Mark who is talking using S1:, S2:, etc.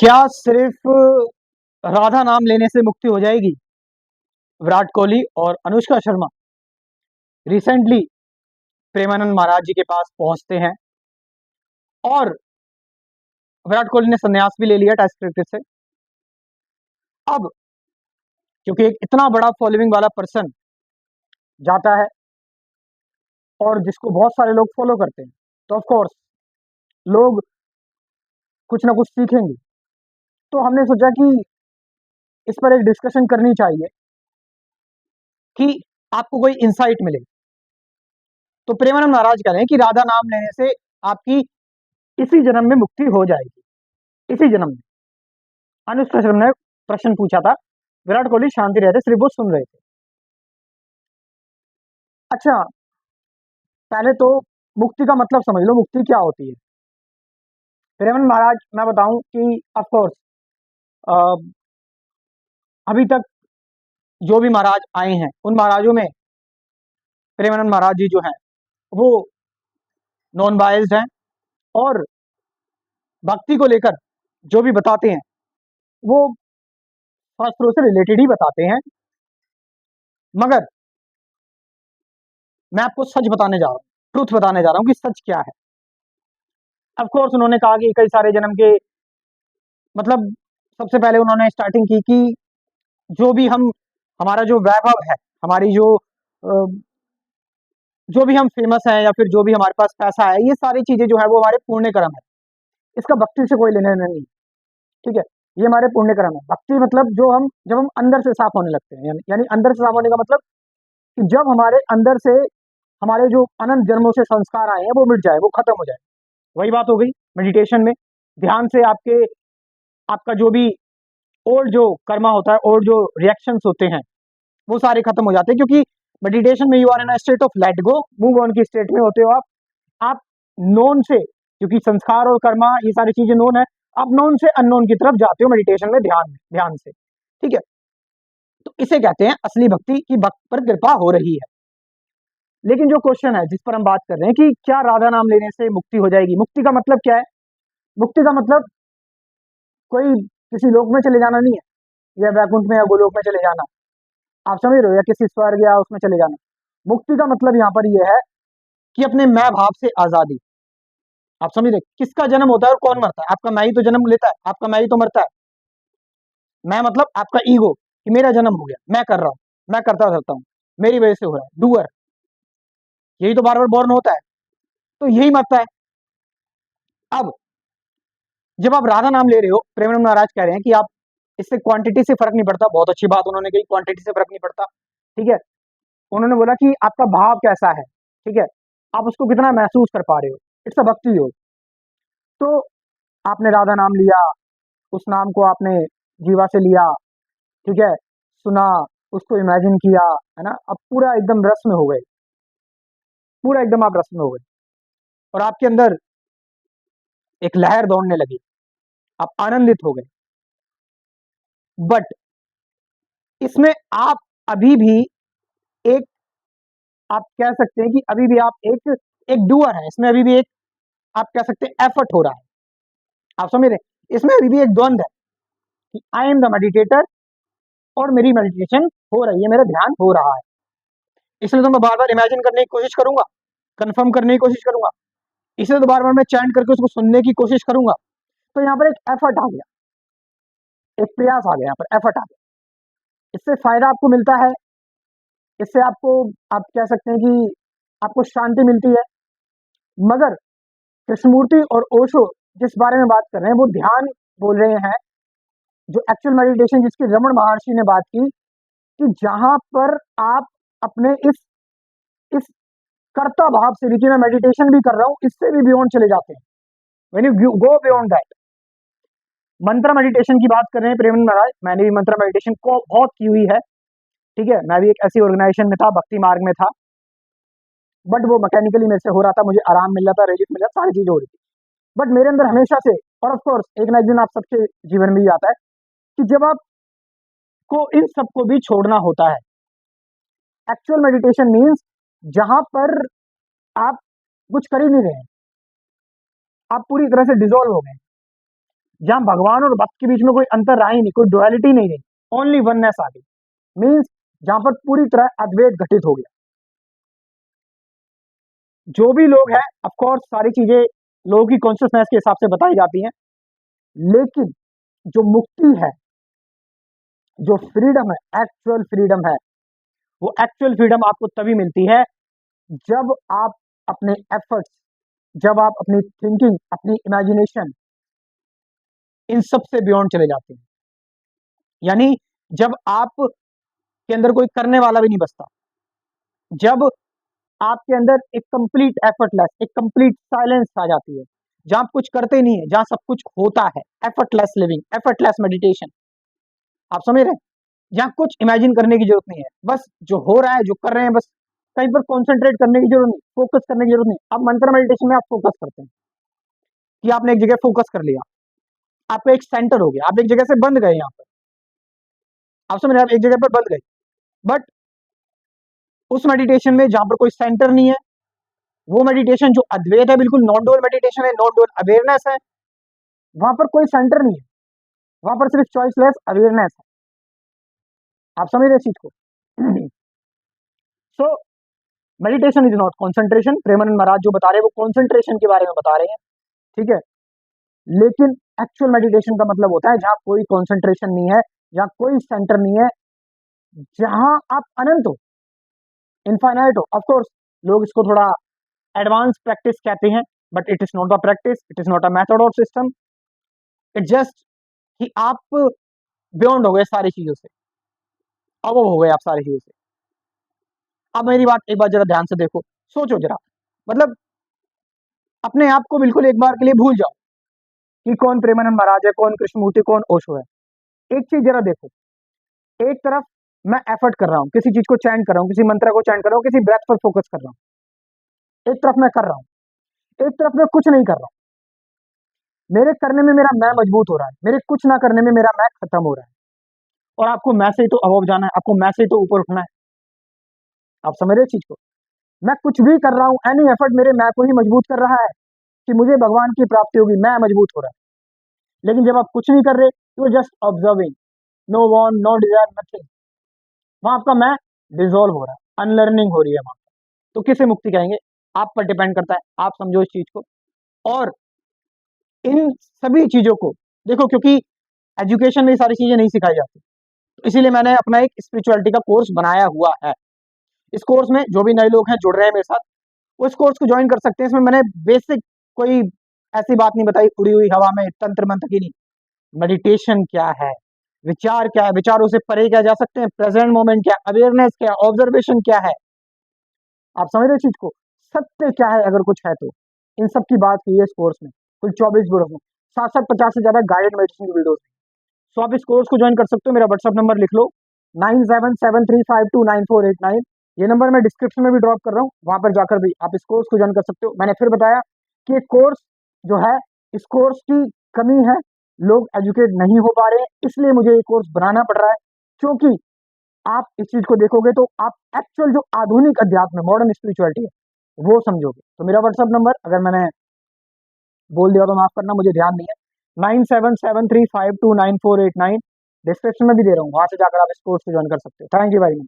S1: क्या सिर्फ राधा नाम लेने से मुक्ति हो जाएगी? विराट कोहली और अनुष्का शर्मा रिसेंटली प्रेमानंद महाराज जी के पास पहुंचते हैं और विराट कोहली ने संन्यास भी ले लिया टेस्ट क्रिकेट से। अब क्योंकि एक इतना बड़ा फॉलोइंग वाला पर्सन जाता है और जिसको बहुत सारे लोग फॉलो करते हैं, तो ऑफ कोर्स लोग कुछ ना कुछ सीखेंगे। तो हमने सोचा कि इस पर एक डिस्कशन करनी चाहिए कि आपको कोई इंसाइट मिले। तो प्रेमानंद महाराज कह रहे हैं कि राधा नाम लेने से आपकी इसी जन्म में मुक्ति हो जाएगी, इसी जन्म में। अनुष्का शर्मा ने प्रश्न पूछा था, विराट कोहली शांति रहते सिर्फ वो सुन रहे थे। अच्छा, पहले तो मुक्ति का मतलब समझ लो, मुक्ति क्या होती है। प्रेमानंद महाराज, मैं बताऊं कि ऑफ कोर्स अभी तक जो भी महाराज आए हैं उन महाराजों में प्रेमानंद महाराज जी जो हैं वो नॉन बायस्ड हैं और भक्ति को लेकर जो भी बताते हैं वो शास्त्रों से रिलेटेड ही बताते हैं। मगर मैं आपको सच बताने जा रहा हूँ, ट्रूथ बताने जा रहा हूँ कि सच क्या है। ऑफ कोर्स उन्होंने कहा कि कई सारे जन्म के, मतलब सबसे पहले उन्होंने स्टार्टिंग की कि जो भी हम, हमारा जो वैभव है, हमारी जो भी हम फेमस हैं या फिर जो भी हमारे पास पैसा है, ये सारी चीजें जो है वो हमारे पुण्य कर्म है। इसका भक्ति से कोई लेना देना नहीं। ठीक है, ये हमारे पुण्य कर्म है। भक्ति मतलब जो हम, जब हम अंदर से साफ होने लगते हैं, यानी अंदर से साफ होने का मतलब कि जब हमारे अंदर से हमारे जो अनंत जन्मों से संस्कार आए हैं वो मिट जाए, वो खत्म हो जाए। वही बात हो गई मेडिटेशन में। ध्यान से आपका जो भी ओल्ड जो कर्मा होता है, ओल्ड जो रिएक्शंस होते हैं, वो सारे खत्म हो जाते हैं। क्योंकि मेडिटेशन में you are in a state of let go, move on की स्टेट में होते हो आप नोन से, क्योंकि संस्कार और कर्मा ये सारी चीजें नोन है, आप नोन से अननोन की तरफ जाते हो मेडिटेशन में, ध्यान से। ठीक है, तो इसे कहते हैं असली भक्ति, की भक्त पर कृपा हो रही है। लेकिन जो क्वेश्चन है जिस पर हम बात कर रहे हैं कि क्या राधा नाम लेने से मुक्ति हो जाएगी, मुक्ति का मतलब क्या है। मुक्ति का मतलब कोई किसी लोक में चले जाना नहीं है, या वैकुंठ में या गोलोक में चले जाना, आप समझ रहे हो, या किसी स्वर्ग या उसमें चले जाना। मुक्ति का मतलब यहाँ पर यह है कि अपने मैं भाव से आजादी। आप समझ रहे, किसका जन्म होता है और कौन मरता है। आपका मैं ही तो जन्म लेता है, आपका मैं ही तो मरता है। मैं मतलब आपका ईगो, कि मेरा जन्म हो गया, मैं कर रहा हूं, मैं करता रहता हूं, मेरी वजह से हो रहा है, डूअर, यही तो बार बार बॉर्न होता है, तो यही मरता है। अब जब आप राधा नाम ले रहे हो, प्रेमानंद महाराज कह रहे हैं कि आप, इससे क्वांटिटी से फर्क नहीं पड़ता। बहुत अच्छी बात उन्होंने कही, क्वांटिटी से फर्क नहीं पड़ता। ठीक है, उन्होंने बोला कि आपका भाव कैसा है। ठीक है, आप उसको कितना महसूस कर पा रहे हो, इट्स अ भक्ति योग। तो आपने राधा नाम लिया, उस नाम को आपने जीवा से लिया, ठीक है, सुना, उसको इमेजिन किया, है ना, अब पूरा एकदम रस में हो गए, पूरा एकदम आप रस में हो गए और आपके अंदर एक लहर दौड़ने लगी, आप आनंदित हो गए। बट इसमें आप अभी भी एक, आप कह सकते हैं कि अभी भी आप एक एक डूअर है, इसमें अभी भी एक, आप कह सकते हैं एफर्ट हो रहा है। आप समझ रहे हैं? इसमें अभी भी एक द्वंद है कि आई एम द मेडिटेटर और मेरी मेडिटेशन हो रही है, मेरा ध्यान हो रहा है। इसलिए तो मैं बार बार इमेजिन करने की कोशिश करूंगा, कंफर्म करने की कोशिश करूंगा, इसलिए तो बार बार मैं चैंट करके उसको सुनने की कोशिश करूंगा। तो यहाँ पर एक एफर्ट आ गया, एक प्रयास आ गया, यहाँ पर एफर्ट आ गया। इससे फायदा आपको मिलता है, इससे आपको, आप कह सकते हैं कि आपको शांति मिलती है। मगर कृष्णमूर्ति और ओशो जिस बारे में बात कर रहे हैं वो ध्यान बोल रहे हैं, जो एक्चुअल मेडिटेशन जिसकी रमन महर्षि ने बात की, कि जहां पर आप अपने इस कर्ता भाव से भी कि मैं मेडिटेशन भी कर रहा हूं, इससे भी बियॉन्ड चले जाते हैं। When you go beyond that. मंत्र मेडिटेशन की बात कर रहे हैं प्रेमानंद महाराज, मैंने भी मंत्र मेडिटेशन को बहुत की हुई है। ठीक है, मैं भी एक ऐसी ऑर्गेनाइजेशन में था, भक्ति मार्ग में था, बट वो मैकेनिकली मेरे से हो रहा था, मुझे आराम मिल रहा था, रिलीफ मिल रहा था, सारी चीजें हो रही थी। बट मेरे अंदर हमेशा से, और ऑफ कोर्स एक ना एक दिन आप सबके जीवन में भी आता है कि जब आपको इन सबको भी छोड़ना होता है। एक्चुअल मेडिटेशन मीन्स जहां पर आप कुछ कर ही नहीं रहे हैं, आप पूरी तरह से डिजोल्व हो गए। जहां भगवान और भक्त के बीच में कोई अंतर रहा ही नहीं, कोई डुअलिटी नहीं रही, ओनली वननेस आ गई। मीन्स जहां पर पूरी तरह अद्वैत घटित हो गया। जो भी लोग हैं, ऑफ कोर्स सारी चीजें लोगों की कॉन्शियसनेस के हिसाब से बताई जाती हैं, लेकिन जो मुक्ति है, जो फ्रीडम है, एक्चुअल फ्रीडम है, वो एक्चुअल फ्रीडम आपको तभी मिलती है जब आप अपने एफर्ट्स, जब आप अपनी थिंकिंग, अपनी इमेजिनेशन, इन सब से बियॉन्ड चले जाते हैं। यानी जब आप के अंदर कोई करने वाला भी नहीं बचता, जब आपके अंदर एक कंप्लीट एफर्टलेस, एक कंप्लीट साइलेंस आ जाती है, जहां आप कुछ करते नहीं है, जहां सब कुछ होता है, एफर्टलेस लिविंग, एफर्टलेस मेडिटेशन, आप समझ रहे हैं? जहां कुछ इमेजिन करने की जरूरत नहीं है, बस जो हो रहा है, जो कर रहे हैं, बस कहीं पर कॉन्सेंट्रेट करने की जरूरत नहीं, फोकस करने की जरूरत नहीं। अब मंत्र मेडिटेशन में आप फोकस करते हैं कि आपने एक जगह फोकस कर लिया, आपका एक सेंटर हो गया, आप एक जगह से बंद गए, यहाँ पर आप समझ रहे हैं, आप एक जगह पर बंद गए। बट उस मेडिटेशन में जहां पर कोई सेंटर नहीं है, वो मेडिटेशन जो अद्वैत है, बिल्कुल नॉन डुअल मेडिटेशन है, नॉन डुअल अवेयरनेस है, वहां पर कोई सेंटर नहीं है, वहां पर सिर्फ चॉइसलेस अवेयरनेस है। आप समझ रहे चीज को? So meditation is not concentration. Premanand Maharaj जो बता रहे हैं वो कॉन्सेंट्रेशन के बारे में बता रहे हैं, ठीक है। लेकिन एक्चुअल मेडिटेशन का मतलब होता है जहां कोई कॉन्सेंट्रेशन नहीं है, जहां कोई सेंटर नहीं है, जहां आप अनंत हो, इनफाइनाइट हो। ऑफ कोर्स लोग इसको थोड़ा एडवांस प्रैक्टिस कहते हैं, but it is not a practice, it is not a method और सिस्टम, इट जस्ट कि आप बियॉन्ड हो गए सारी चीजों से, अब हो गए आप सारी चीजों से। अब मेरी बात एक बार जरा ध्यान से देखो, सोचो जरा, मतलब अपने आप को बिल्कुल एक बार के लिए भूल जाओ कि कौन प्रेमानंद महाराज है, कौन कृष्णमूर्ति, कौन ओशो है। एक चीज जरा देखो, एक तरफ मैं एफर्ट कर रहा हूँ, किसी चीज को चैंट कर रहा हूँ, किसी मंत्र को चैंट कर रहा हूँ, किसी ब्रेथ पर फोकस कर रहा हूँ, एक तरफ मैं कर रहा हूँ, एक तरफ मैं कुछ नहीं कर रहा हूँ। मेरे करने में मेरा मैं मजबूत हो रहा है, मेरे कुछ ना करने में मेरा मैं खत्म हो रहा है। और आपको मैं से ही तो अबव जाना है, आपको मैं से ही तो ऊपर उठना है। आप समझ रहे चीज को? मैं कुछ भी कर रहा हूँ, एनी एफर्ट मेरे मैं को ही मजबूत कर रहा है कि मुझे भगवान की प्राप्ति होगी, मैं मजबूत हो रहा है। लेकिन जब आप कुछ नहीं कर रहे, you just observing, no want, no desire, nothing, वहां आपका मैं डिजोल्व हो रहा है, अनलर्निंग हो रही है वहां। तो किसे मुक्ति कहेंगे? आप पर डिपेंड करता है, आप समझो इस चीज को। और इन सभी चीजों को देखो, क्योंकि एजुकेशन में ये सारी चीजें नहीं सिखाई जाती, तो इसीलिए मैंने अपना एक स्पिरिचुअलिटी का कोर्स बनाया हुआ है। इस कोर्स में जो भी नए लोग हैं जुड़ रहे हैं मेरे साथ, वो इस कोर्स को ज्वाइन कर सकते हैं। इसमें मैंने बेसिक कोई ऐसी बात नहीं बताई उड़ी हुई हवा में, तंत्र मंत्र की नहीं। मेडिटेशन क्या है, विचार क्या है, विचारों से परे क्या जा सकते हैं, प्रेजेंट मोमेंट क्या, अवेयरनेस क्या, ऑब्जर्वेशन क्या है, आप समझ रहे चीज को, सत्य क्या है अगर कुछ है तो, इन सब की बात हुई है इस कोर्स में, कुल 24 वीडियो में, 750 से ज्यादा गाइडेड मेडिटेशन की वीडियोस। सो आप इस कोर्स को ज्वाइन कर सकते हो। मेरा व्हाट्सअप नंबर लिख लो, 9773529489। ये नंबर मैं डिस्क्रिप्शन में भी ड्रॉप कर रहा हूँ, वहां पर जाकर भी आप इस कोर्स को ज्वाइन कर सकते हो। मैंने फिर बताया कि ये कोर्स जो है, इस कोर्स की कमी है, लोग एजुकेट नहीं हो पा रहे हैं, इसलिए मुझे ये कोर्स बनाना पड़ रहा है। क्योंकि आप इस चीज को देखोगे तो आप एक्चुअल जो आधुनिक अध्यात्म, मॉडर्न स्पिरिचुअलिटी है, वो समझोगे। तो मेरा व्हाट्सअप नंबर अगर मैंने बोल दिया तो माफ करना, मुझे ध्यान नहीं है, 9773529489। डिस्क्रिप्शन में भी दे रहा हूँ, वहां से जाकर आप इस कोर्स को ज्वाइन कर सकते हो। Thank you very much.